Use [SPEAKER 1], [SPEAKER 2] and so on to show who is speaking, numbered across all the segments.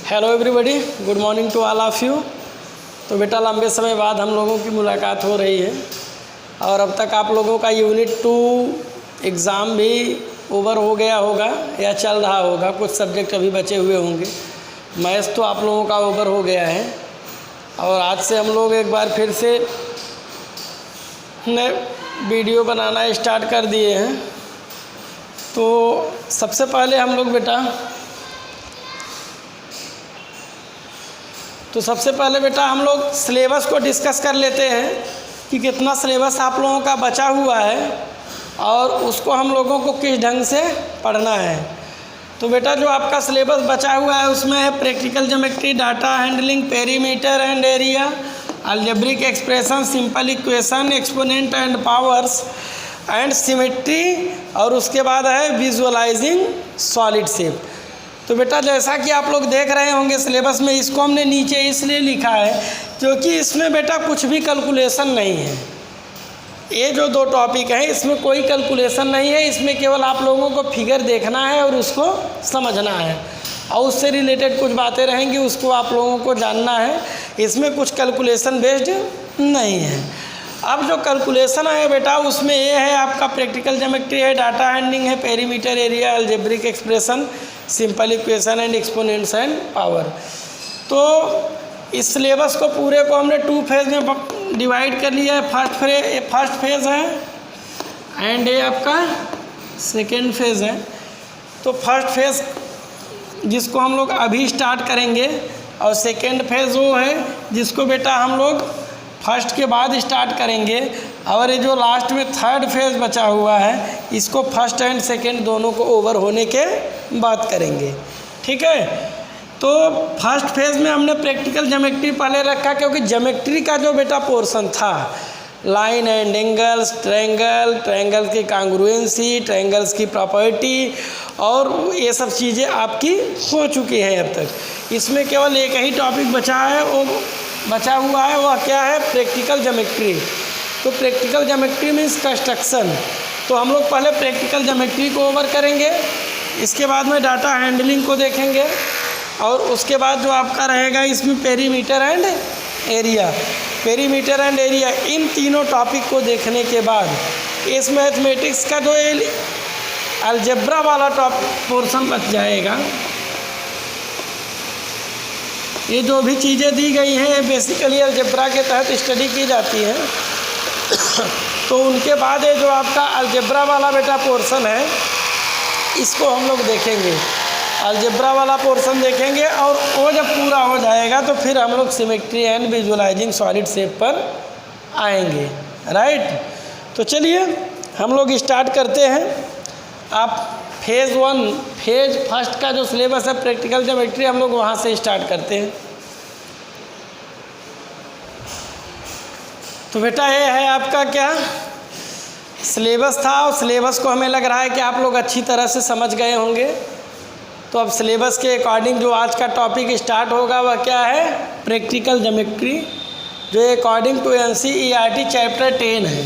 [SPEAKER 1] Hello everybody, good morning to all of you. तो बेटा लंबे समय बाद हम लोगों की मुलाकात हो रही है और अब तक आप लोगों का यूनिट 2 एग्ज़ाम भी ओवर हो गया होगा या चल रहा होगा। कुछ सब्जेक्ट अभी बचे हुए होंगे। मैथ्स तो आप लोगों का ओवर हो गया है और आज से हम लोग एक बार फिर से नए वीडियो बनाना स्टार्ट कर दिए हैं। तो सबसे पहले हम लोग बेटा हम लोग सिलेबस को डिस्कस कर लेते हैं कि कितना सिलेबस आप लोगों का बचा हुआ है और उसको हम लोगों को किस ढंग से पढ़ना है। तो बेटा जो आपका सिलेबस बचा हुआ है उसमें है practical geometry, data handling, perimeter and area, algebraic expression, simple equation, exponent and powers and symmetry, और उसके बाद है विजुअलाइजिंग सॉलिड शेप। तो बेटा जैसा कि आप लोग देख रहे होंगे सिलेबस में, इसको हमने नीचे इसलिए लिखा है क्योंकि इसमें बेटा कुछ भी कैलकुलेशन नहीं है। ये जो 2 टॉपिक हैं इसमें कोई कैलकुलेशन नहीं है। इसमें केवल आप लोगों को फिगर देखना है और उसको समझना है और उससे रिलेटेड कुछ बातें रहेंगी, उसको आप लोगों को जानना है। इसमें कुछ कैलकुलेशन बेस्ड नहीं है। अब जो कैलकुलेशन है बेटा उसमें ये है आपका प्रैक्टिकल ज्योमेट्री है, डाटा हैंडलिंग है, perimeter, area, algebraic expression, simple equation and exponents and power. तो इस सिलेबस को पूरे को हमने 2 फेज़ में डिवाइड कर लिया है। फर्स्ट फेज़ है एंड ये आपका सेकेंड फेज़ है। तो फर्स्ट फेज़ जिसको हम लोग अभी स्टार्ट करेंगे और सेकेंड फेज़ वो है जिसको बेटा हम लोग फर्स्ट के बाद स्टार्ट करेंगे, और ये जो लास्ट में थर्ड फेज़ बचा हुआ है इसको फर्स्ट एंड सेकेंड दोनों को ओवर होने के बाद करेंगे। ठीक है। तो फर्स्ट फेज़ में हमने प्रैक्टिकल ज्योमेट्री पहले रखा क्योंकि ज्योमेट्री का जो बेटा पोर्शन था, लाइन एंड एंगल्स, ट्रायंगल की कांग्रुएंसी, ट्रायंगल्स की प्रॉपर्टी और ये सब चीज़ें आपकी हो चुकी हैं अब तक। इसमें केवल एक ही टॉपिक बचा हुआ है, वह क्या है? Practical geometry. तो प्रैक्टिकल ज्योमेट्री मीन्स कंस्ट्रक्शन। तो हम लोग पहले प्रैक्टिकल ज्योमेट्री को ओवर करेंगे, इसके बाद में डाटा हैंडलिंग को देखेंगे और उसके बाद जो आपका रहेगा इसमें perimeter and area. Perimeter and area in तीनों टॉपिक को देखने के बाद इस मैथमेटिक्स का जो अलजेब्रा वाला पोर्शन बच जाएगा। ये जो भी चीज़ें दी गई हैं बेसिकली अलजेब्रा के तहत स्टडी की जाती हैं। तो उनके बाद ये जो आपका अलजेब्रा वाला बेटा पोर्शन है इसको हम लोग देखेंगे, अलजेब्रा वाला पोर्शन देखेंगे और वो जब पूरा हो जाएगा तो फिर हम लोग symmetry and visualising solid shape पर आएंगे। राइट। तो चलिए हम लोग स्टार्ट करते हैं। आप फेज़ फर्स्ट का जो सिलेबस है प्रैक्टिकल ज्योमेट्री हम लोग वहाँ से स्टार्ट करते हैं। तो बेटा ये है आपका क्या सिलेबस था और सिलेबस को हमें लग रहा है कि आप लोग अच्छी तरह से समझ गए होंगे। तो अब सिलेबस के अकॉर्डिंग जो आज का टॉपिक स्टार्ट होगा वह क्या है? प्रैक्टिकल ज्योमेट्री, जो अकॉर्डिंग टू NCERT चैप्टर 10 है।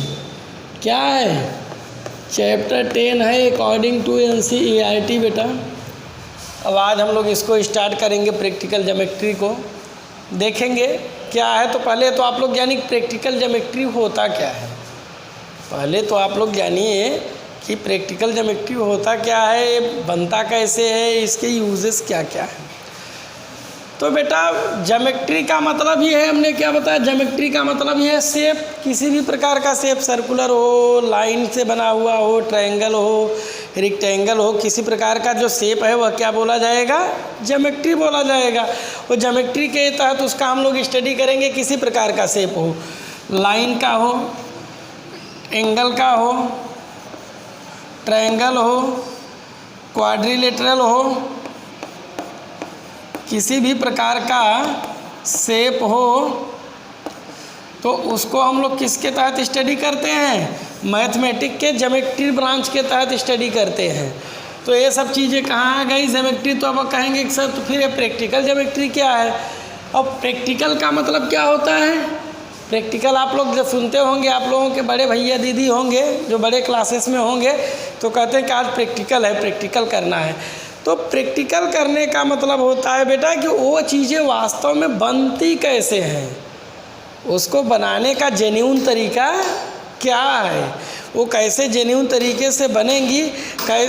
[SPEAKER 1] क्या है? चैप्टर 10 है अकॉर्डिंग टू NCERT बेटा। अब आज हम लोग इसको स्टार्ट करेंगे, प्रैक्टिकल ज्योमेट्री को देखेंगे क्या है। तो पहले तो आप लोग जानिए प्रैक्टिकल ज्योमेट्री होता क्या है। पहले तो आप लोग जानिए कि प्रैक्टिकल ज्योमेट्री होता क्या है, ये बनता कैसे है, इसके यूजेस क्या क्या है। तो बेटा ज्योमेट्री का मतलब ये है, हमने क्या बताया, ज्योमेट्री का मतलब ये है शेप, किसी भी प्रकार का शेप, सर्कुलर हो, लाइन से बना हुआ हो, ट्रायंगल हो, रेक्टेंगल हो, किसी प्रकार का जो शेप है वह क्या बोला जाएगा? ज्योमेट्री बोला जाएगा। और ज्योमेट्री के तहत उसका हम लोग स्टडी करेंगे। किसी प्रकार का शेप हो, लाइन का हो, एंगल का हो, ट्रायंगल हो, क्वाड्रिलेटरल हो, किसी भी प्रकार का शेप हो तो उसको हम लोग किसके तहत स्टडी करते हैं? मैथमेटिक्स के ज्योमेट्री ब्रांच के तहत स्टडी करते हैं। तो ये सब चीज़ें कहाँ आ गई? ज्योमेट्री। तो अब कहेंगे कि सर तो फिर ये प्रैक्टिकल ज्योमेट्री क्या है? अब प्रैक्टिकल का मतलब क्या होता है? प्रैक्टिकल आप लोग जब सुनते होंगे, आप लोगों के बड़े भैया दीदी होंगे जो बड़े क्लासेस में होंगे तो कहते हैं कि आज प्रैक्टिकल है, प्रैक्टिकल करना है। तो प्रैक्टिकल करने का मतलब होता है बेटा कि वो चीज़ें वास्तव में बनती कैसे हैं, उसको बनाने का जेन्युइन तरीका क्या है, वो कैसे जेन्युइन तरीके से बनेंगी,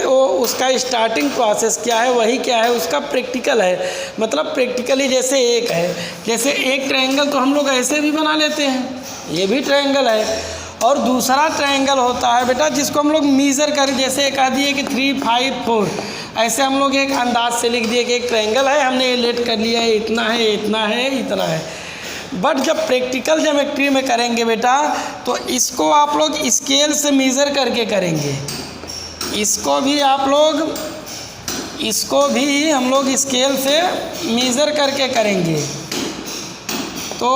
[SPEAKER 1] वो उसका स्टार्टिंग प्रोसेस क्या है, वही क्या है, उसका प्रैक्टिकल है। मतलब प्रैक्टिकली जैसे एक ट्रायंगल तो हम लोग ऐसे भी बना लेते हैं, ये भी ट्रायंगल है। और दूसरा ट्रायंगल होता है बेटा जिसको हम लोग मीज़र करें, जैसे एक आदि है कि 3, 5, 4, ऐसे हम लोग एक अंदाज से लिख दिए कि एक ट्रायंगल है, हमने ये लेट कर लिया है, इतना है, इतना है, इतना है। बट जब प्रैक्टिकल ज्योमेट्री में करेंगे बेटा तो इसको आप लोग स्केल से मीज़र करके करेंगे, इसको भी हम लोग स्केल से मीज़र करके करेंगे। तो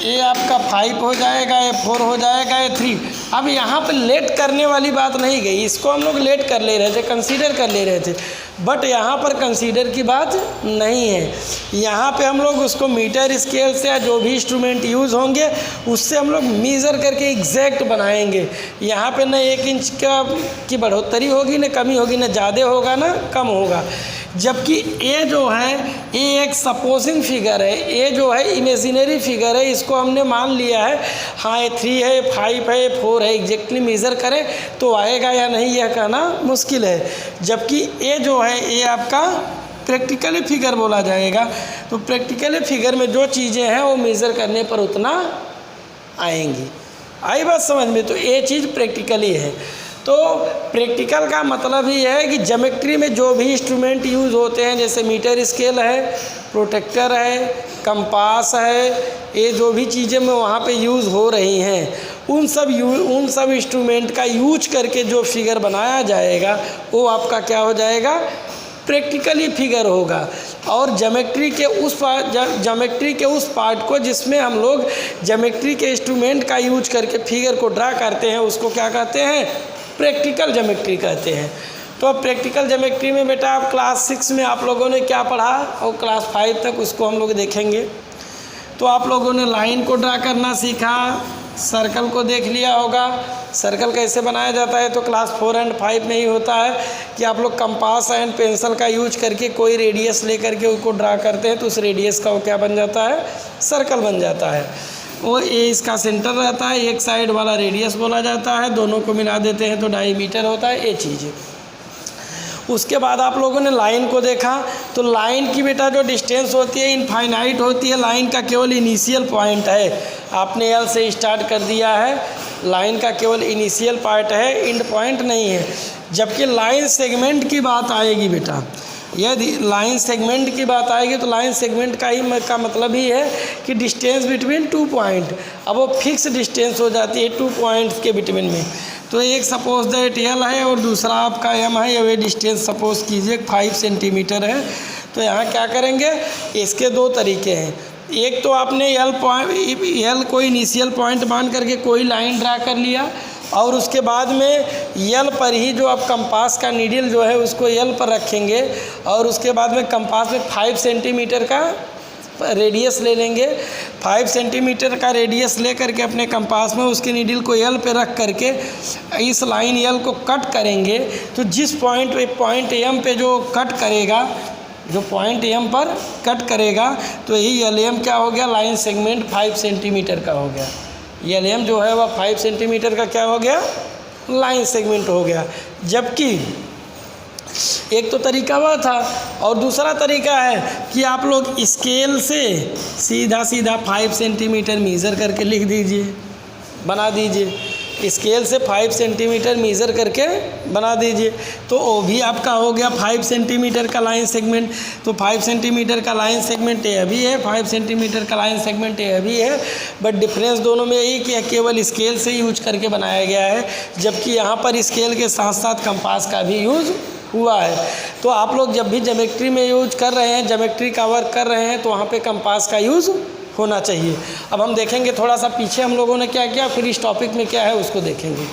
[SPEAKER 1] ये आपका 5 हो जाएगा, ये 4 हो जाएगा, ये 3। अब यहाँ पे लेट करने वाली बात नहीं गई, इसको हम लोग लेट कर ले रहे थे, कंसीडर कर ले रहे थे, बट यहाँ पर कंसीडर की बात नहीं है। यहाँ पे हम लोग उसको मीटर स्केल से या जो भी इंस्ट्रूमेंट यूज़ होंगे उससे हम लोग मीज़र करके एग्जैक्ट बनाएंगे। यहाँ पे न 1 इंच की बढ़ोतरी होगी, न कमी होगी, न ज़्यादा होगा न कम होगा। जबकि ये जो है ये एक सपोजिंग फिगर है, ये जो है इमेजिनरी फिगर है, इसको हमने मान लिया है, हाँ ये 3 है, 5 है, 4 है, एग्जैक्टली मेज़र करें तो आएगा या नहीं यह कहना मुश्किल है। जबकि ये जो है ये आपका प्रैक्टिकली फिगर बोला जाएगा। तो प्रैक्टिकली फिगर में जो चीज़ें हैं वो मेज़र करने पर उतना आएंगी। आई बात समझ में? तो ये चीज़ प्रैक्टिकली है। तो प्रैक्टिकल का मतलब ही है कि ज्योमेट्री में जो भी इंस्ट्रूमेंट यूज़ होते हैं, जैसे मीटर स्केल है, प्रोटेक्टर है, कंपास है, ये जो भी चीज़ें में वहाँ पे यूज़ हो रही हैं उन सब इंस्ट्रूमेंट का यूज करके जो फिगर बनाया जाएगा वो आपका क्या हो जाएगा, प्रैक्टिकली फिगर होगा। और ज्योमेट्री के उस पार्ट को जिसमें हम लोग ज्योमेट्री के इंस्ट्रूमेंट का यूज करके फिगर को ड्रा करते हैं उसको क्या कहते हैं, प्रैक्टिकल ज्योमेट्री कहते हैं। तो अब प्रैक्टिकल ज्योमेट्री में बेटा आप क्लास 6 में आप लोगों ने क्या पढ़ा और क्लास 5 तक उसको हम लोग देखेंगे। तो आप लोगों ने लाइन को ड्रा करना सीखा, सर्कल को देख लिया होगा, सर्कल कैसे बनाया जाता है तो क्लास 4 और 5 में ही होता है कि आप लोग कंपास एंड पेंसिल का यूज करके कोई रेडियस लेकर के उसको ड्रा करते हैं तो उस रेडियस का वो क्या बन जाता है, सर्कल बन जाता है। वो ए इसका सेंटर रहता है, एक साइड वाला रेडियस बोला जाता है, दोनों को मिला देते हैं तो डायमीटर होता है, ये चीज़ है। उसके बाद आप लोगों ने लाइन को देखा तो लाइन की बेटा जो डिस्टेंस होती है इनफाइनाइट होती है, लाइन का केवल इनिशियल पॉइंट है, आपने एल से स्टार्ट कर दिया है, लाइन का केवल इनिशियल पार्ट है, एंड पॉइंट नहीं है। जबकि लाइन सेगमेंट की बात आएगी बेटा, यदि लाइन सेगमेंट की बात आएगी तो लाइन सेगमेंट का मतलब ही है कि डिस्टेंस बिटवीन 2 पॉइंट, अब वो फिक्स डिस्टेंस हो जाती है 2 पॉइंट्स के बिटवीन में। तो एक सपोज दैट एल है और दूसरा आपका एम है, ये डिस्टेंस सपोज कीजिए 5 सेंटीमीटर है। तो यहाँ क्या करेंगे, इसके 2 तरीके हैं। एक तो आपने एल को इनिशियल पॉइंट मान करके कोई लाइन ड्रा कर लिया और उसके बाद में एल पर ही जो आप कंपास का नीडल जो है उसको एल पर रखेंगे और उसके बाद में कंपास में 5 सेंटीमीटर का रेडियस ले लेंगे। 5 सेंटीमीटर का रेडियस ले करके अपने कंपास में उसके नीडल को एल पे रख करके इस लाइन एल को कट करेंगे। तो जिस पॉइंट एम पे जो कट करेगा, जो पॉइंट एम पर कट करेगा तो यही एल एम क्या हो गया, लाइन सेगमेंट 5 सेंटीमीटर का हो गया। एल एम जो है वह 5 सेंटीमीटर का क्या हो गया, लाइन सेगमेंट हो गया। जबकि एक तो तरीका वह था और दूसरा तरीका है कि आप लोग स्केल से सीधा 5 सेंटीमीटर मीज़र करके लिख दीजिए, बना दीजिए, स्केल से 5 सेंटीमीटर मीज़र करके बना दीजिए। तो वो भी आपका हो गया 5 सेंटीमीटर का लाइन सेगमेंट। तो 5 सेंटीमीटर का लाइन सेगमेंट ये भी है, 5 सेंटीमीटर का लाइन सेगमेंट ये भी है, बट डिफरेंस दोनों में यही कि केवल स्केल से यूज करके बनाया गया है, जबकि यहाँ पर स्केल के साथ साथ कंपास का भी यूज़ हुआ है। तो आप लोग जब भी ज्योमेट्री में यूज कर रहे हैं, ज्योमेट्री का वर्क कर रहे हैं तो वहाँ पे कंपास का यूज़ होना चाहिए। अब हम देखेंगे थोड़ा सा पीछे हम लोगों ने क्या किया, फिर इस टॉपिक में क्या है उसको देखेंगे।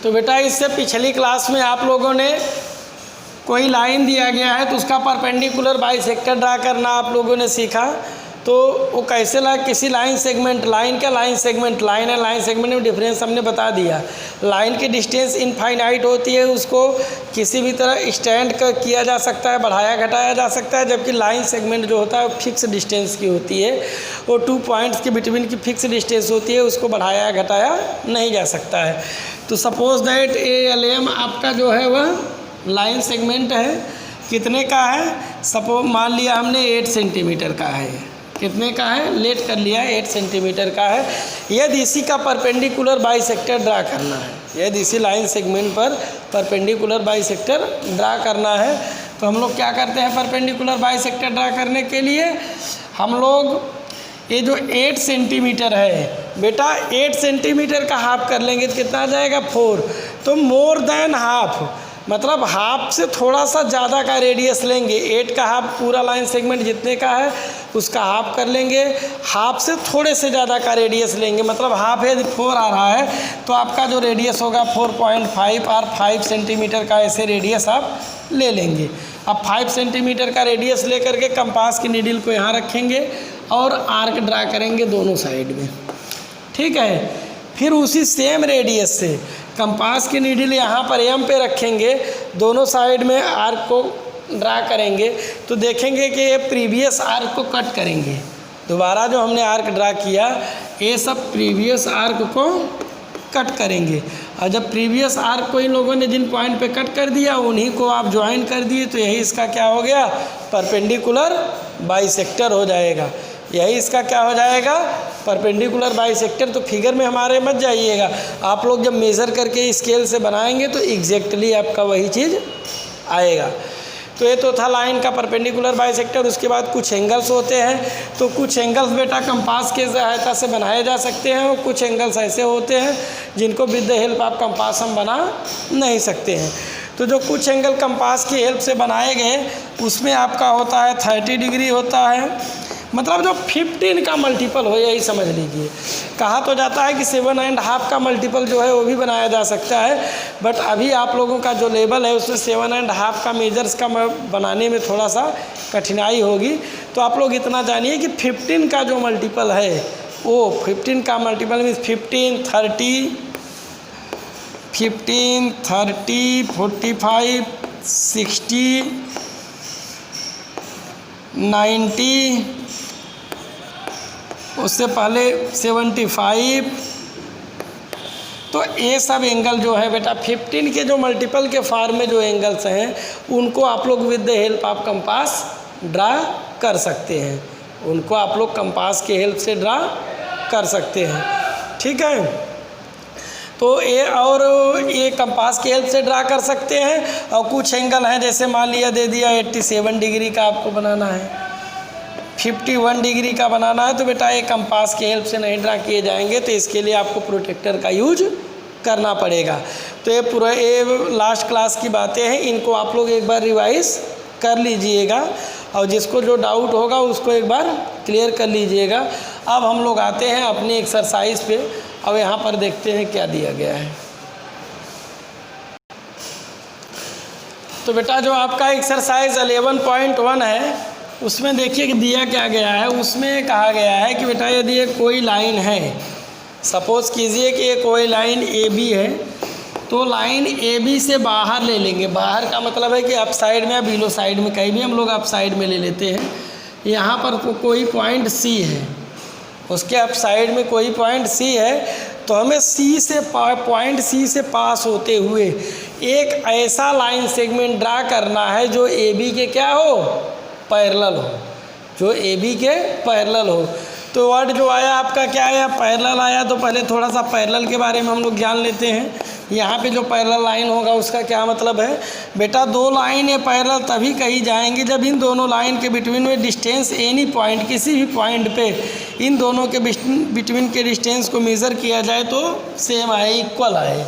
[SPEAKER 1] तो बेटा इससे पिछली क्लास में आप लोगों ने कोई लाइन दिया गया है तो उसका परपेंडिकुलर बाइसेक्टर ड्रा करना आप लोगों ने सीखा। तो वो कैसे किसी लाइन सेगमेंट, लाइन क्या लाइन सेगमेंट, लाइन है, लाइन सेगमेंट में डिफरेंस हमने बता दिया। लाइन की डिस्टेंस इनफाइनाइट होती है, उसको किसी भी तरह स्टैंड किया जा सकता है, बढ़ाया घटाया जा सकता है, जबकि लाइन सेगमेंट जो होता है वो फिक्स डिस्टेंस की होती है, वो 2 पॉइंट्स के बिटवीन की फिक्स डिस्टेंस होती है, उसको बढ़ाया घटाया नहीं जा सकता है। तो सपोज दैट ALM आपका जो है वह लाइन सेगमेंट है, कितने का है, सपोज मान लिया हमने 8 सेंटीमीटर का है, कितने का है, लेट कर लिया 8 सेंटीमीटर का है। यदि इसी का परपेंडिकुलर बाइसेक्टर ड्रा करना है, यदि इसी लाइन सेगमेंट पर परपेंडिकुलर बाइसेक्टर ड्रा करना है, तो हम लोग क्या करते हैं, परपेंडिकुलर बाइसेक्टर ड्रा करने के लिए हम लोग ये जो 8 सेंटीमीटर है बेटा, 8 सेंटीमीटर का हाफ कर लेंगे तो कितना आ जाएगा, 4। तो मोर देन हाफ, मतलब हाफ से थोड़ा सा ज़्यादा का रेडियस लेंगे। 8 का हाफ पूरा लाइन सेगमेंट जितने का है उसका हाफ कर लेंगे, हाफ से थोड़े से ज़्यादा का रेडियस लेंगे, मतलब हाफ है 4 आ रहा है तो आपका जो रेडियस होगा 4.5 और 5 सेंटीमीटर का ऐसे रेडियस आप ले लेंगे। अब 5 सेंटीमीटर का रेडियस ले करके कंपास की नीडल को यहाँ रखेंगे और आर्क ड्रा करेंगे दोनों साइड में, ठीक है। फिर उसी सेम रेडियस से कंपास की नीडल यहाँ पर M पे रखेंगे, दोनों साइड में आर्क को ड्रा करेंगे, तो देखेंगे कि ये प्रीवियस आर्क को कट करेंगे। दोबारा जो हमने आर्क ड्रा किया ये सब प्रीवियस आर्क को कट करेंगे, और जब प्रीवियस आर्क को इन लोगों ने जिन पॉइंट पे कट कर दिया उन्हीं को आप ज्वाइन कर दिए, तो यही इसका क्या हो गया, परपेंडिकुलर बाइसेक्टर हो जाएगा। यही इसका क्या हो जाएगा, परपेंडिकुलर बाइसेक्टर। तो फिगर में हमारे मत जाइएगा, आप लोग जब मेज़र करके स्केल से बनाएंगे तो एग्जैक्टली आपका वही चीज़ आएगा। तो ये तो था लाइन का परपेंडिकुलर बाइसेक्टर। उसके बाद कुछ एंगल्स होते हैं, तो कुछ एंगल्स बेटा कंपास के सहायता से बनाए जा सकते हैं, और कुछ एंगल्स ऐसे होते हैं जिनको with the help of compass हम बना नहीं सकते हैं। तो जो कुछ एंगल कंपास की हेल्प से बनाए गए उसमें आपका होता है 30 डिग्री होता है, मतलब जो 15 का मल्टीपल हो, यही समझ लीजिए। कहा तो जाता है कि 7.5 का मल्टीपल जो है वो भी बनाया जा सकता है, बट अभी आप लोगों का जो लेवल है उसमें 7.5 का मेजर्स का बनाने में थोड़ा सा कठिनाई होगी। तो आप लोग इतना जानिए कि 15 का जो मल्टीपल है वो 15 का मल्टीपल मीन्स 15, 30, 45, 60, 90, उससे पहले 75। तो ये सब एंगल जो है बेटा 15 के जो मल्टीपल के फॉर्म में जो एंगल्स हैं उनको आप लोग with the help of compass draw कर सकते हैं, उनको आप लोग कंपास के हेल्प से ड्रा कर सकते हैं, ठीक है। तो ये कंपास की हेल्प से ड्रा कर सकते हैं। और कुछ एंगल हैं, जैसे मान लिया दे दिया 87 डिग्री का आपको बनाना है, 51 डिग्री का बनाना है, तो बेटा ये कंपास की हेल्प से नहीं ड्रा किए जाएंगे, तो इसके लिए आपको प्रोटेक्टर का यूज करना पड़ेगा। तो ये लास्ट क्लास की बातें हैं, इनको आप लोग एक बार रिवाइज कर लीजिएगा, और जिसको जो डाउट होगा उसको एक बार क्लियर कर लीजिएगा। अब हम लोग आते हैं अपनी एक्सरसाइज पे। अब यहाँ पर देखते हैं क्या दिया गया है। तो बेटा जो आपका एक्सरसाइज 11.1 है उसमें देखिए कि दिया क्या गया है। उसमें कहा गया है कि बेटा यदि ये कोई लाइन है, सपोज़ कीजिए कि ये कोई लाइन AB है, तो लाइन AB से बाहर ले लेंगे। बाहर का मतलब है कि अप साइड में या बिलो साइड में, कहीं भी हम लोग अप साइड में ले लेते हैं। यहाँ पर कोई पॉइंट C है, उसके अप साइड में कोई पॉइंट C है, तो हमें पॉइंट C से पास होते हुए एक ऐसा लाइन सेगमेंट ड्रा करना है जो AB के क्या हो, पैरेलल हो, जो AB के पैरेलल हो। तो वर्ड जो आया आपका क्या आया, पैरेलल आया। तो पहले थोड़ा सा पैरेलल के बारे में हम लोग जान लेते हैं। यहाँ पे जो पैरेलल लाइन होगा उसका क्या मतलब है बेटा, दो लाइन ये पैरेलल तभी कही जाएंगी जब इन दोनों लाइन के बिटवीन में डिस्टेंस एनी पॉइंट, किसी भी पॉइंट पे इन दोनों के बिटवीन के डिस्टेंस को मेज़र किया जाए तो सेम आए, इक्वल आए।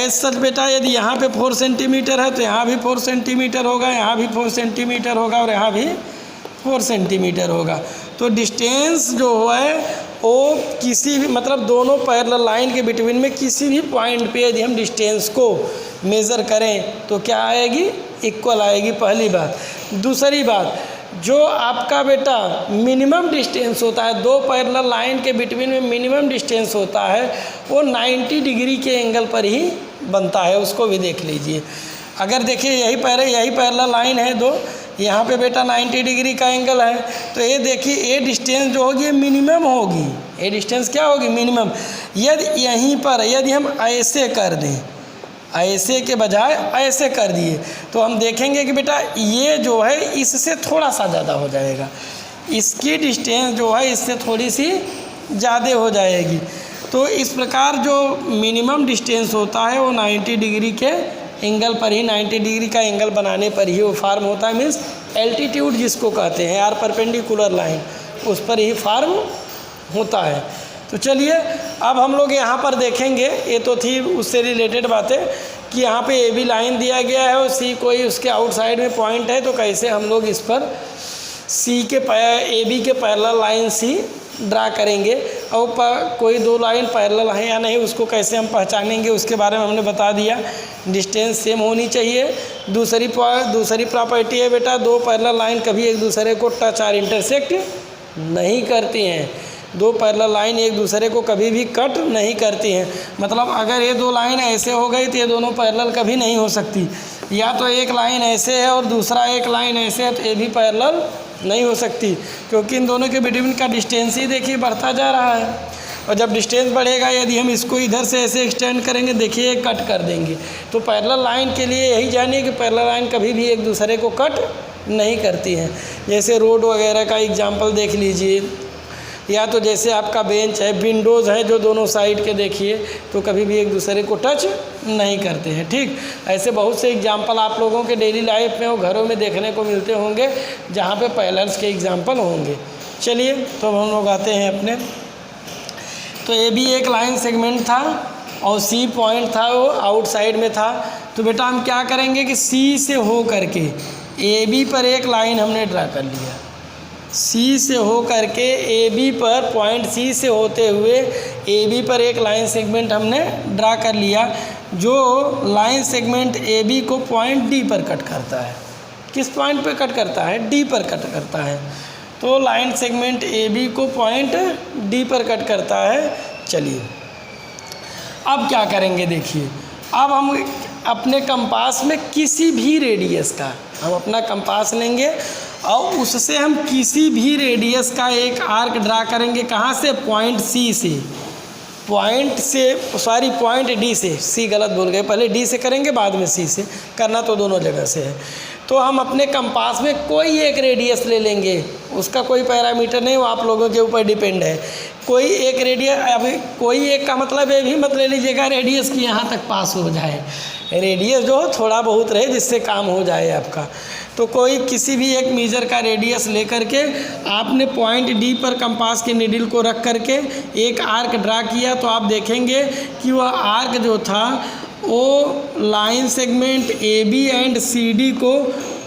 [SPEAKER 1] सच बेटा यदि यहाँ पे 4 सेंटीमीटर है तो यहाँ भी 4 सेंटीमीटर होगा, यहाँ भी 4 सेंटीमीटर होगा और यहाँ भी 4 सेंटीमीटर होगा। तो डिस्टेंस जो है वो किसी भी मतलब दोनों पैरेलल लाइन के बिटवीन में किसी भी पॉइंट पे यदि हम डिस्टेंस को मेज़र करें तो क्या आएगी, इक्वल आएगी, पहली बात। दूसरी बात, जो आपका बेटा मिनिमम डिस्टेंस होता है, दो पैरेलल लाइन के बिटवीन में मिनिमम डिस्टेंस होता है, वो 90 डिग्री के एंगल पर ही बनता है। उसको भी देख लीजिए। अगर देखिए यही पैरेलल लाइन है दो, यहाँ पे बेटा 90 डिग्री का एंगल है, तो ये देखिए ये डिस्टेंस जो होगी ये मिनिमम होगी। ये डिस्टेंस क्या होगी? मिनिमम। यदि यहीं पर यदि हम ऐसे कर दें, ऐसे के बजाय ऐसे कर दिए, तो हम देखेंगे कि बेटा ये जो है इससे थोड़ा सा ज़्यादा हो जाएगा, इसकी डिस्टेंस जो है इससे थोड़ी सी ज़्यादा हो जाएगी। तो इस प्रकार जो मिनिमम डिस्टेंस होता है वो 90 डिग्री के एंगल पर ही, 90 डिग्री का एंगल बनाने पर ही वो फॉर्म होता है। मीन्स एल्टीट्यूड जिसको कहते हैं, आर परपेंडिकुलर लाइन, उस पर ही फॉर्म होता है। तो चलिए अब हम लोग यहाँ पर देखेंगे, ये तो थी उससे रिलेटेड बातें कि यहाँ पे ए बी लाइन दिया गया है और सी कोई उसके आउटसाइड में पॉइंट है, तो कैसे हम लोग इस पर सी के ए बी के पैरेलल लाइन सी ड्रा करेंगे, और कोई दो लाइन पैरेलल है या नहीं उसको कैसे हम पहचानेंगे उसके बारे में हमने बता दिया। डिस्टेंस सेम होनी चाहिए। दूसरी प्रॉपर्टी है बेटा, दो पैरेलल लाइन कभी एक दूसरे को टच और इंटरसेक्ट नहीं करती हैं। दो पैरेलल लाइन एक दूसरे को कभी भी कट नहीं करती हैं। मतलब अगर ये दो लाइन ऐसे हो गई तो ये दोनों पैरेलल कभी नहीं हो सकती, या तो एक लाइन ऐसे है और दूसरा एक लाइन ऐसे है, तो ये भी पैरेलल नहीं हो सकती, क्योंकि इन दोनों के बिटवीन का डिस्टेंस ही देखिए बढ़ता जा रहा है। और जब डिस्टेंस बढ़ेगा, यदि हम इसको इधर से ऐसे एक्सटेंड करेंगे, देखिए कट कर देंगे। तो पैरेलल लाइन के लिए यही जानिए कि पैरेलल लाइन कभी भी एक दूसरे को कट नहीं करती हैं। जैसे रोड वगैरह का एग्जाम्पल देख लीजिए, या तो जैसे आपका बेंच है, विंडोज़ है जो दोनों साइड के देखिए, तो कभी भी एक दूसरे को टच नहीं करते हैं। ठीक, ऐसे बहुत से एग्जाम्पल आप लोगों के डेली लाइफ में और घरों में देखने को मिलते होंगे जहाँ पे पैरेलल्स के एग्जाम्पल होंगे। चलिए तो हम लोग आते हैं अपने, तो ए बी एक लाइन सेगमेंट था और सी पॉइंट था, वो आउटसाइड में था। तो बेटा हम क्या करेंगे कि सी से हो करके ए बी पर एक लाइन हमने ड्रा कर लिया, सी से हो करके ए बी पर, पॉइंट सी से होते हुए ए बी पर एक लाइन सेगमेंट हमने ड्रा कर लिया, जो लाइन सेगमेंट ए बी को पॉइंट डी पर कट करता है। किस पॉइंट पर कट करता है? डी पर कट करता है। तो लाइन सेगमेंट ए बी को पॉइंट डी पर कट करता है। चलिए अब क्या करेंगे, देखिए अब हम अपने कंपास में किसी भी रेडियस का, हम अपना कंपास लेंगे और उससे हम किसी भी रेडियस का एक आर्क ड्रा करेंगे। कहाँ से? पॉइंट सी से, पॉइंट डी से, सी गलत बोल गए, पहले डी से करेंगे बाद में सी से, करना तो दोनों जगह से है। तो हम अपने कंपास में कोई एक रेडियस ले लेंगे, उसका कोई पैरामीटर नहीं, वो आप लोगों के ऊपर डिपेंड है। कोई एक रेडियस, अभी कोई एक का मतलब ये भी मत ले लीजिएगा रेडियस की यहाँ तक पास हो जाए, रेडियस जो थोड़ा बहुत रहे जिससे काम हो जाए आपका। तो कोई किसी भी एक मेजर का रेडियस लेकर के आपने पॉइंट डी पर कंपास के नीडल को रख करके एक आर्क ड्रा किया, तो आप देखेंगे कि वह आर्क जो था वो line segment A B and C D को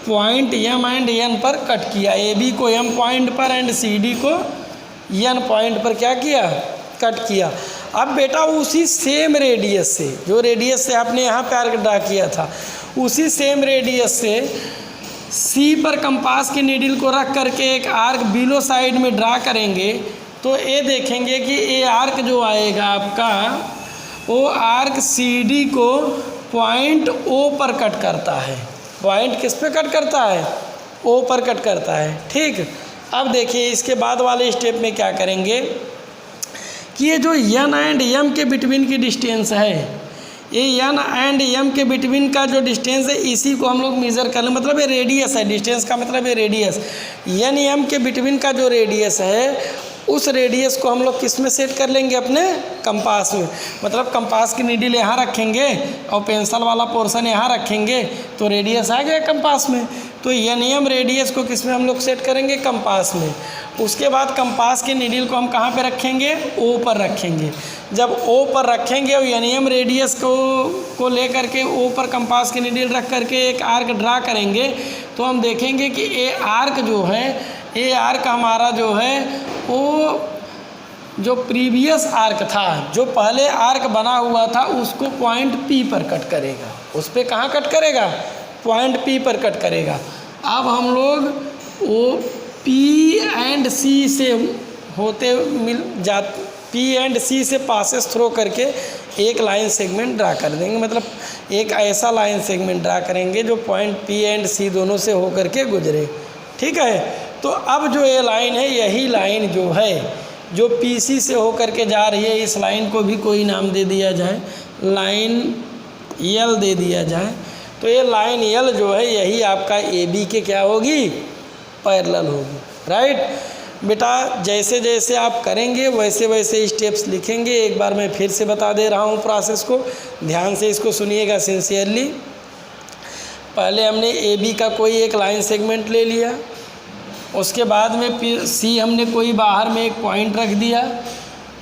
[SPEAKER 1] पॉइंट एम एंड एन पर कट किया। ए बी को एम पॉइंट पर एंड सी डी को एन पॉइंट पर क्या किया? कट किया। अब बेटा उसी सेम रेडियस से, जो रेडियस से आपने यहाँ पे आर्क ड्रा किया था, उसी सेम रेडियस से सी पर कंपास के नीडल को रख करके एक आर्क बिलो साइड में ड्रा करेंगे, तो ये देखेंगे कि ये आर्क जो आएगा आपका, वो आर्क सी डी को पॉइंट ओ पर कट करता है। पॉइंट किस पे कट करता है? ओ पर कट करता है। ठीक, अब देखिए इसके बाद वाले स्टेप में क्या करेंगे कि ये जो एन एंड एम के बिटवीन की डिस्टेंस है, ये एन एंड एम के बिटवीन का जो डिस्टेंस है, इसी को हम लोग मेज़र कर लें। मतलब ये रेडियस है, डिस्टेंस का मतलब ये रेडियस, एन एम के बिटवीन का जो रेडियस है, उस रेडियस को हम लोग किस में सेट कर लेंगे? अपने कंपास में। मतलब कंपास की नीडल यहाँ रखेंगे और पेंसिल वाला पोर्शन यहाँ रखेंगे, तो रेडियस आ गया कंपास में। तो एन एम रेडियस को किस में हम लोग सेट करेंगे? कंपास में। उसके बाद कंपास के नीडल को हम कहाँ पे रखेंगे? ओ पर रखेंगे। जब ओ पर रखेंगे और एन एम रेडियस को ले करके ओ पर कंपास के नीडल रख करके एक आर्क ड्रा करेंगे, तो हम देखेंगे कि ये आर्क जो है, ये आर्क हमारा जो है वो जो प्रीवियस आर्क था, जो पहले आर्क बना हुआ था, उसको पॉइंट पी पर कट करेगा। उस पर कहाँ कट करेगा? पॉइंट पी पर कट करेगा। अब हम लोग वो पी एंड सी से होते पी एंड सी से पासेस थ्रो करके एक लाइन सेगमेंट ड्रा कर देंगे, मतलब एक ऐसा लाइन सेगमेंट ड्रा करेंगे जो पॉइंट पी एंड सी दोनों से हो करके गुजरे। ठीक है, तो अब जो ये लाइन है, यही लाइन जो है जो पी सी से हो करके जा रही है, इस लाइन को भी कोई नाम दे दिया जाए, लाइन यल दे दिया जाए। तो ये लाइन यल जो है यही आपका ए बी के क्या होगी, पैरेलल होगी। राइट बेटा, जैसे जैसे आप करेंगे वैसे वैसे स्टेप्स लिखेंगे। एक बार मैं फिर से बता दे रहा हूँ प्रोसेस को, ध्यान से इसको सुनिएगा सिंसियरली। पहले हमने ए बी का कोई एक लाइन सेगमेंट ले लिया, उसके बाद में सी हमने कोई बाहर में एक पॉइंट रख दिया,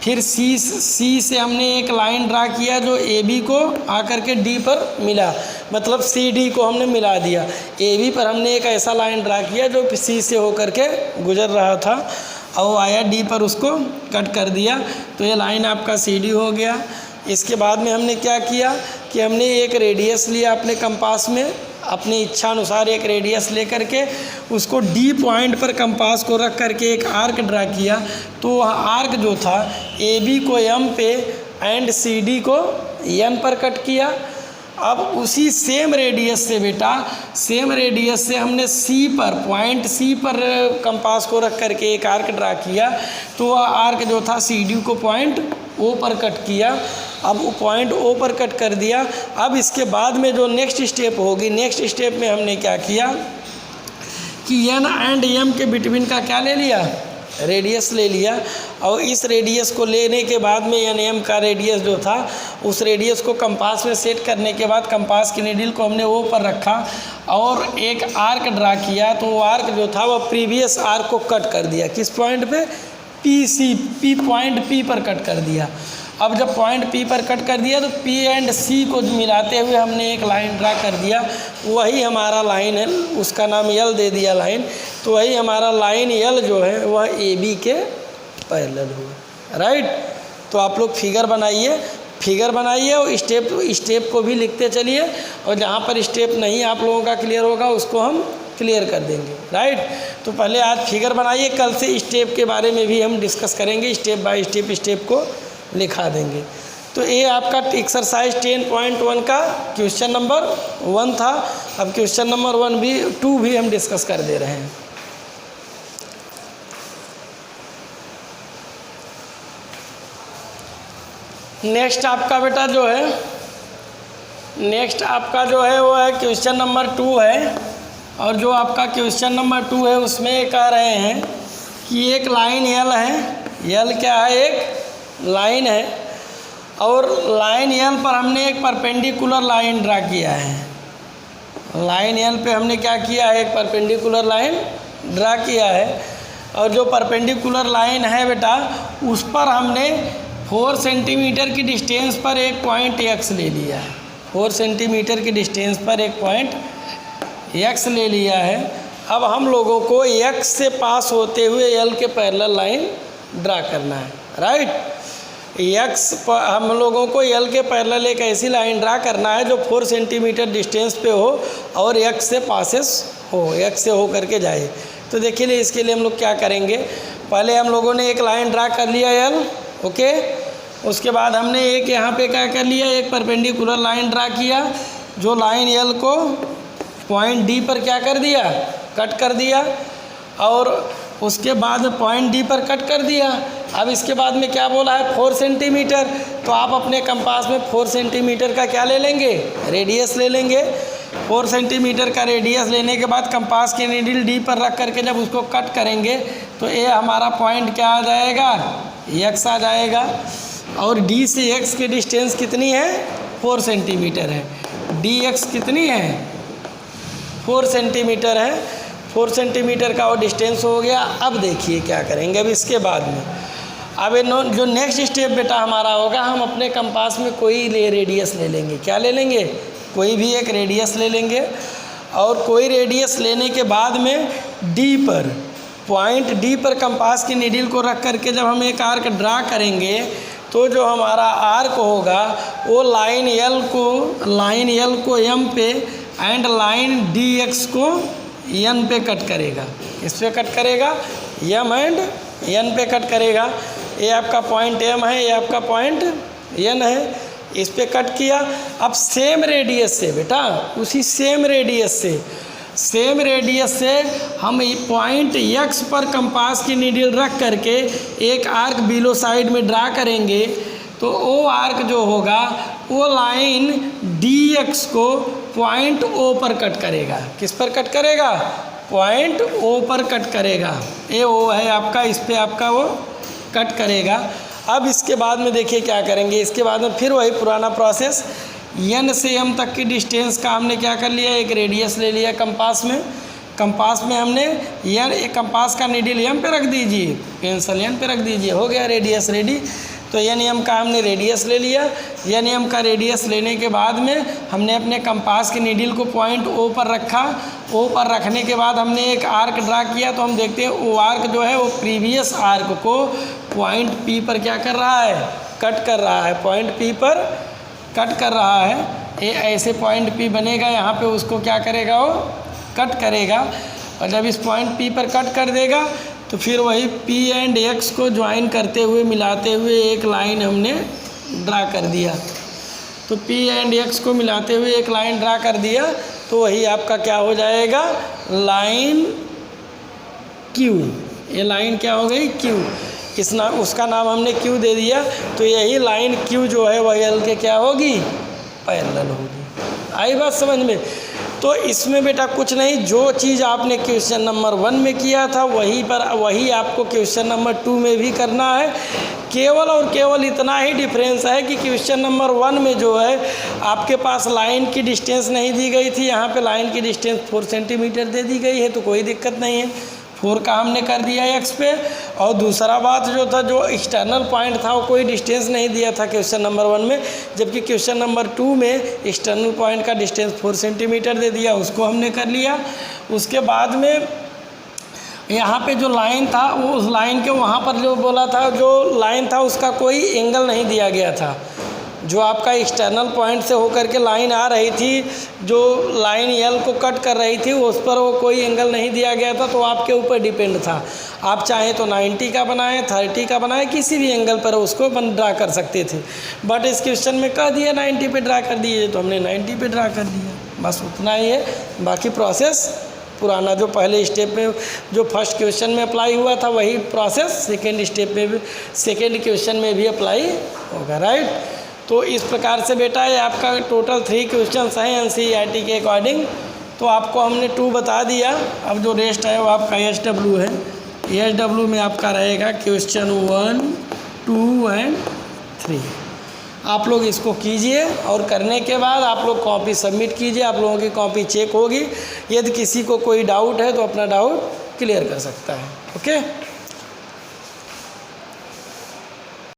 [SPEAKER 1] फिर सी से हमने एक लाइन ड्रा किया जो ए बी को आकर के डी पर मिला, मतलब सी डी को हमने मिला दिया। ए बी पर हमने एक ऐसा लाइन ड्रा किया जो सी से होकर के गुजर रहा था और वो आया डी पर, उसको कट कर दिया, तो ये लाइन आपका सी डी हो गया। इसके बाद में हमने क्या किया कि हमने एक रेडियस लिया अपने कंपास में, अपनी इच्छा अनुसार एक रेडियस ले करके उसको डी पॉइंट पर कंपास को रख करके एक आर्क ड्रा किया। तो वह आर्क जो था ए बी को एम पे एंड सी डी को एन पर कट किया। अब उसी सेम रेडियस से बेटा, सेम रेडियस से हमने सी पर, पॉइंट सी पर कंपास को रख करके एक आर्क ड्रा किया। तो वह आर्क जो था सी डी को पॉइंट ओ पर कट किया। अब वो पॉइंट ओ पर कट कर दिया। अब इसके बाद में जो नेक्स्ट स्टेप होगी, नेक्स्ट स्टेप में हमने क्या किया कि एन एंड एम के बिटवीन का क्या ले लिया, रेडियस ले लिया। और इस रेडियस को लेने के बाद में एन एम का रेडियस जो था, उस रेडियस को कंपास में सेट करने के बाद कंपास की नीडल को हमने ओ पर रखा और एक आर्क ड्रा किया। तो वो आर्क जो था वह प्रीवियस आर्क को कट कर दिया। किस पॉइंट पे, P C, P point P पर कट कर दिया। अब जब पॉइंट पी पर कट कर दिया तो पी एंड सी को मिलाते हुए हमने एक लाइन ड्रा कर दिया, वही हमारा लाइन है, उसका नाम यल दे दिया लाइन। तो वही हमारा लाइन यल जो है वह ए बी के पैरेलल हुआ। राइट, तो आप लोग फिगर बनाइए और स्टेप को भी लिखते चलिए, और जहाँ पर स्टेप नहीं आप लोगों का क्लियर होगा उसको हम क्लियर कर देंगे। राइट, तो पहले आज फिगर बनाइए, कल से स्टेप के बारे में भी हम डिस्कस करेंगे, स्टेप बाय स्टेप को लिखा देंगे। तो ये आपका एक्सरसाइज 10.1 का क्वेश्चन नंबर 1 था। अब क्वेश्चन नंबर 2 भी हम डिस्कस कर दे रहे हैं। नेक्स्ट आपका बेटा जो है, वो है क्वेश्चन नंबर 2 है। और जो आपका क्वेश्चन नंबर 2 है उसमें कह रहे हैं कि एक लाइन यल है, यल क्या है, एक लाइन है, और लाइन यल पर हमने एक परपेंडिकुलर लाइन ड्रा किया है। लाइन यल पे हमने क्या किया है, एक परपेंडिकुलर लाइन ड्रा किया है। और जो परपेंडिकुलर लाइन है बेटा, उस पर हमने 4 सेंटीमीटर की डिस्टेंस पर एक पॉइंट एक्स ले लिया है। 4 सेंटीमीटर की डिस्टेंस पर एक पॉइंट एक्स ले लिया है। अब हम लोगों को एक्स से पास होते हुए यल के पैरेलल लाइन ड्रा करना है। राइट, एक्स पर हम लोगों को यल के पैरेलल एक ऐसी लाइन ड्रा करना है जो 4 सेंटीमीटर डिस्टेंस पे हो और एक्स से पासेस हो, एक्स से हो करके जाए। तो देखिए इसके लिए हम लोग क्या करेंगे, पहले हम लोगों ने एक लाइन ड्रा कर लिया यल, ओके। उसके बाद हमने एक यहाँ पे क्या कर लिया, एक परपेंडिकुलर लाइन ड्रा किया, जो लाइन यल को पॉइंट डी पर क्या कर दिया, कट कर दिया। और उसके बाद पॉइंट डी पर कट कर दिया। अब इसके बाद में क्या बोला है, 4 सेंटीमीटर। तो आप अपने कंपास में 4 सेंटीमीटर का क्या ले लेंगे, रेडियस ले लेंगे। 4 सेंटीमीटर का रेडियस लेने के बाद कंपास की नीडल डी पर रख करके जब उसको कट करेंगे तो ये हमारा पॉइंट क्या आ जाएगा, एक्स आ जाएगा। और डी से एक्स की डिस्टेंस कितनी है, 4 सेंटीमीटर है। डी एक्स कितनी है, 4 सेंटीमीटर है। 4 सेंटीमीटर का वो डिस्टेंस हो गया। अब देखिए क्या करेंगे, अब इसके बाद में अब जो नेक्स्ट स्टेप बेटा हमारा होगा, हम अपने कंपास में कोई रेडियस ले लेंगे। क्या ले लेंगे, कोई भी एक रेडियस ले लेंगे। और कोई रेडियस लेने के बाद में डी पर, पॉइंट डी पर कंपास की नीडल को रख करके जब हम एक आर्क ड्रा करेंगे तो जो हमारा आर्क होगा वो लाइन यल को एम पे एंड लाइन डी एक्स को एन पे कट करेगा। इस पे कट करेगा, एम एंड एन पे कट करेगा। ये आपका पॉइंट एम है, ये आपका पॉइंट एन है, इस पे कट किया। अब सेम रेडियस से बेटा, उसी सेम रेडियस से हम पॉइंट एक्स पर कंपास की नीडल रख करके एक आर्क बिलो साइड में ड्रा करेंगे। तो वो आर्क जो होगा वो लाइन डी एक्स को पॉइंट ओ पर कट करेगा। किस पर कट करेगा? पॉइंट ओ पर कट करेगा। ये ओ है आपका, इस पे आपका वो कट करेगा। अब इसके बाद में देखिए क्या करेंगे। इसके बाद में फिर वही पुराना प्रोसेस, एन से एम तक की डिस्टेंस का हमने क्या कर लिया, एक रेडियस ले लिया कंपास में हमने एन, एक कंपास का नीडल एम पे रख दीजिए, पेंसिल एन पे रख दीजिए, हो गया रेडियस रेडी। तो एन एम का हमने रेडियस ले लिया। एन एम का रेडियस लेने के बाद में हमने अपने कंपास के नीडल को पॉइंट ओ पर रखा। ओ पर रखने के बाद हमने एक आर्क ड्रा किया। तो हम देखते हैं वो आर्क जो है वो प्रीवियस आर्क को पॉइंट पी पर क्या कर रहा है, कट कर रहा है। पॉइंट पी पर कट कर रहा है। ये ऐसे पॉइंट पी बनेगा, यहाँ पे उसको क्या करेगा, वो कट करेगा। और जब इस पॉइंट पी पर कट कर देगा तो फिर वही पी एंड एक्स को ज्वाइन करते हुए, मिलाते हुए एक लाइन हमने ड्रा कर दिया। तो पी एंड एक्स को मिलाते हुए एक लाइन ड्रा कर दिया। तो वही आपका क्या हो जाएगा, लाइन क्यू। ये लाइन क्या हो गई, क्यू। उसका नाम हमने क्यू दे दिया। तो यही लाइन क्यू जो है वही एल के क्या होगी, पैरेलल होगी। आई बात समझ में? तो इसमें बेटा कुछ नहीं, जो चीज़ आपने क्वेश्चन नंबर 1 में किया था वही आपको क्वेश्चन नंबर 2 में भी करना है। केवल और केवल इतना ही डिफरेंस है कि क्वेश्चन नंबर 1 में जो है आपके पास लाइन की डिस्टेंस नहीं दी गई थी, यहाँ पे लाइन की डिस्टेंस 4 सेंटीमीटर दे दी गई है। तो कोई दिक्कत नहीं है, 4 का हमने कर दिया एक्स पे। और दूसरा बात जो था, जो एक्सटर्नल पॉइंट था वो कोई डिस्टेंस नहीं दिया था क्वेश्चन नंबर 1 में, जबकि क्वेश्चन नंबर 2 में एक्सटर्नल पॉइंट का डिस्टेंस 4 सेंटीमीटर दे दिया, उसको हमने कर लिया। उसके बाद में यहाँ पे जो लाइन था वो उस लाइन के वहाँ पर जो बोला था, जो लाइन था उसका कोई एंगल नहीं दिया गया था। जो आपका एक्सटर्नल पॉइंट से होकर के लाइन आ रही थी, जो लाइन एल को कट कर रही थी, उस पर वो कोई एंगल नहीं दिया गया था। तो आपके ऊपर डिपेंड था, आप चाहें तो 90 का बनाएं, 30 का बनाएं, किसी भी एंगल पर उसको ड्रा कर सकते थे। बट इस क्वेश्चन में कह दिया 90 पे ड्रा कर दिए, तो हमने 90 पे ड्रा कर दिया। बस उतना ही है। बाकी प्रोसेस पुराना जो पहले स्टेप में, जो फर्स्ट क्वेश्चन में अप्लाई हुआ था, वही प्रोसेस सेकेंड स्टेप में भी, सेकेंड क्वेश्चन में भी अप्लाई होगा। राइट? तो इस प्रकार से बेटा ये आपका टोटल 3 क्वेश्चन हैं एनसीईआरटी के अकॉर्डिंग। तो आपको हमने 2 बता दिया। अब जो रेस्ट है वो आपका एसडब्ल्यू है। एसडब्ल्यू में आपका रहेगा क्वेश्चन 1, 2 एंड 3। आप लोग इसको कीजिए और करने के बाद आप लोग कॉपी सबमिट कीजिए। आप लोगों की कॉपी चेक होगी। यदि किसी को कोई डाउट है तो अपना डाउट क्लियर कर सकता है। ओके।